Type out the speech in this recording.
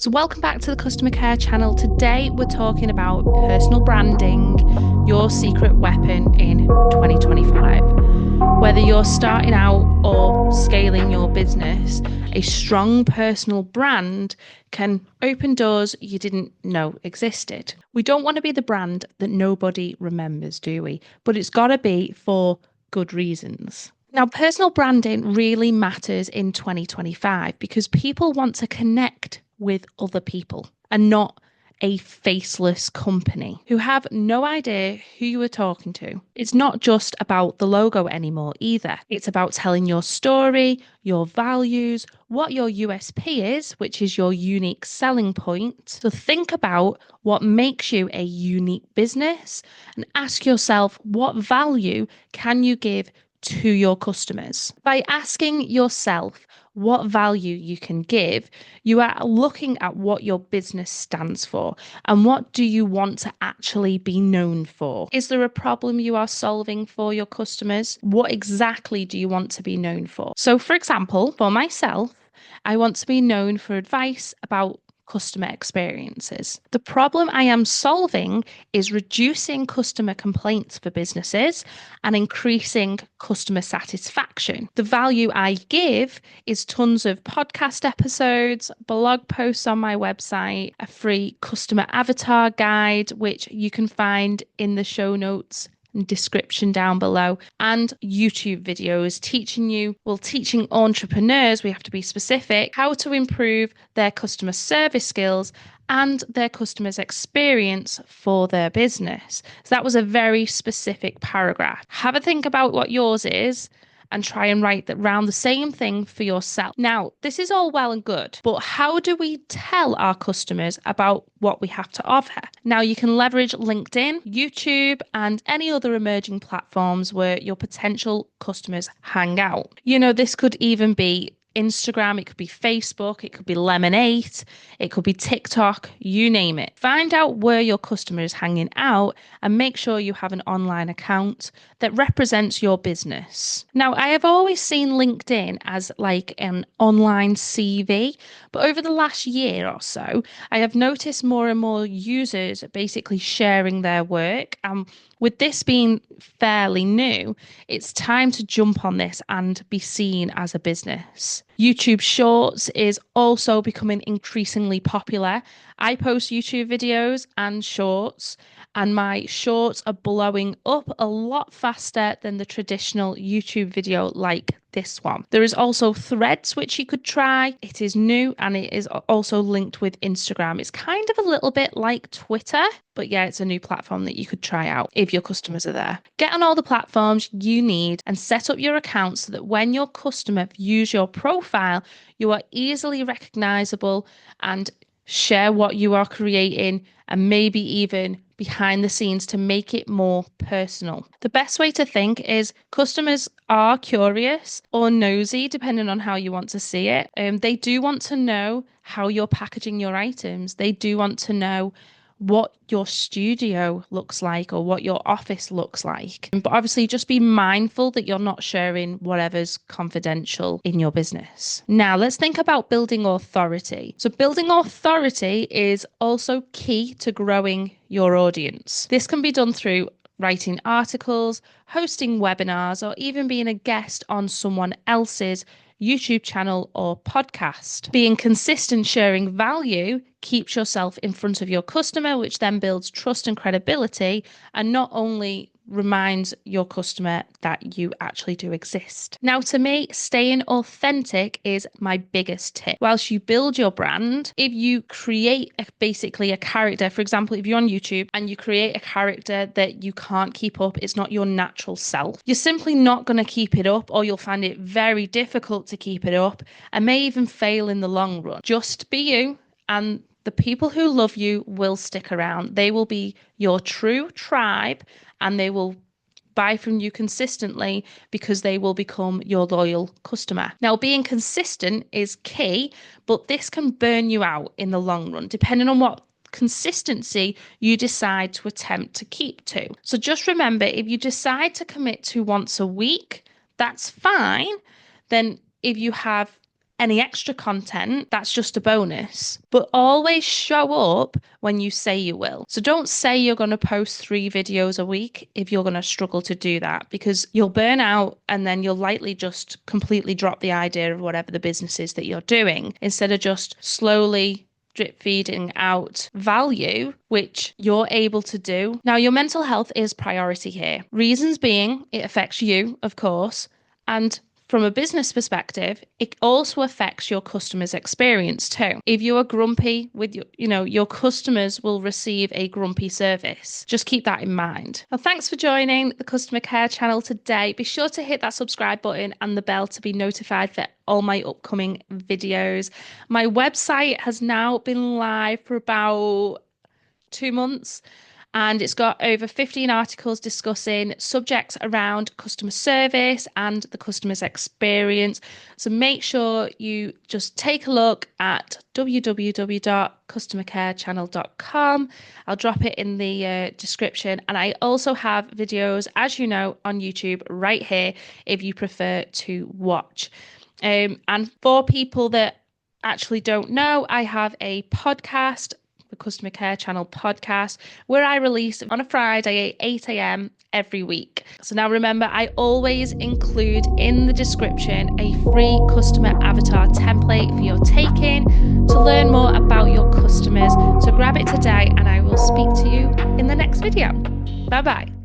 So welcome back to the Customer Care channel. Today we're talking about personal branding, your secret weapon in 2025. Whether you're starting out or scaling your business, a strong personal brand can open doors you didn't know existed. We don't want to be the brand that nobody remembers, do we? But it's got to be for good reasons. Now, personal branding really matters in 2025 because people want to connect with other people and not a faceless company who have no idea who you are talking to. It's not just about the logo anymore either. It's about telling your story, your values, what your USP is, which is your unique selling point. So think about what makes you a unique business and ask yourself, what value can you give to your customers? By asking yourself what value you can give, you are looking at what your business stands for and what do you want to actually be known for. Is there a problem you are solving for your customers? What exactly do you want to be known for? So, for example, for myself, I want to be known for advice about customer experiences. The problem I am solving is reducing customer complaints for businesses and increasing customer satisfaction. The value I give is tons of podcast episodes, blog posts on my website, a free customer avatar guide, which you can find in the show notes description down below, and YouTube videos teaching entrepreneurs, we have to be specific, how to improve their customer service skills and their customers' experience for their business. So that was a very specific paragraph. Have a think about what yours is and try and write that round the same thing for yourself. Now, this is all well and good, but how do we tell our customers about what we have to offer? Now, you can leverage LinkedIn, YouTube, and any other emerging platforms where your potential customers hang out. This could even be Instagram, it could be Facebook, it could be Lemonade, it could be TikTok, you name it. Find out where your customer is hanging out and make sure you have an online account that represents your business. Now, I have always seen LinkedIn as like an online CV, but over the last year or so, I have noticed more and more users basically sharing their work. With this being fairly new, it's time to jump on this and be seen as a business. YouTube Shorts is also becoming increasingly popular. I post YouTube videos and shorts, and my shorts are blowing up a lot faster than the traditional YouTube video like this one. There is also Threads, which you could try. It is new and it is also linked with Instagram. It's kind of a little bit like Twitter, but yeah, it's a new platform that you could try out if your customers are there. Get on all the platforms you need and set up your account so that when your customer views your profile, you are easily recognizable and share what you are creating and maybe even behind the scenes to make it more personal. The best way to think is customers are curious or nosy, depending on how you want to see it. They do want to know how you're packaging your items. They do want to know what your studio looks like or what your office looks like. But obviously, just be mindful that you're not sharing whatever's confidential in your business. Now, let's think about building authority. So, building authority is also key to growing your audience. This can be done through writing articles, hosting webinars, or even being a guest on someone else's YouTube channel or podcast. Being consistent sharing value keeps yourself in front of your customer, which then builds trust and credibility, and not only reminds your customer that you actually do exist. Now, to me, staying authentic is my biggest tip. Whilst you build your brand, if you create basically a character, for example, if you're on YouTube and you create a character that you can't keep up, it's not your natural self, you're simply not going to keep it up, or you'll find it very difficult to keep it up and may even fail in the long run. Just be you, and the people who love you will stick around. They will be your true tribe and they will buy from you consistently because they will become your loyal customer. Now, being consistent is key, but this can burn you out in the long run, depending on what consistency you decide to attempt to keep to. So just remember, if you decide to commit to once a week, that's fine. Then if you have Any extra content, that's just a bonus. But always show up when you say you will. So don't say you're going to post 3 videos a week if you're going to struggle to do that, because you'll burn out and then you'll likely just completely drop the idea of whatever the business is that you're doing, instead of just slowly drip feeding out value, which you're able to do. Now, your mental health is priority here. Reasons being, it affects you, of course, and from a business perspective, it also affects your customers' experience too. If you are grumpy with your customers will receive a grumpy service. Just keep that in mind. Well, thanks for joining the Customer Care channel today. Be sure to hit that subscribe button and the bell to be notified for all my upcoming videos. My website has now been live for about 2 months. And it's got over 15 articles discussing subjects around customer service and the customer's experience. So make sure you just take a look at www.customercarechannel.com. I'll drop it in the description. And I also have videos, as you know, on YouTube right here if you prefer to watch. And for people that actually don't know, I have a podcast, the Customer Care Channel podcast, where I release on a Friday at 8 a.m. every week. So now remember, I always include in the description a free customer avatar template for your taking to learn more about your customers. So grab it today and I will speak to you in the next video. Bye bye.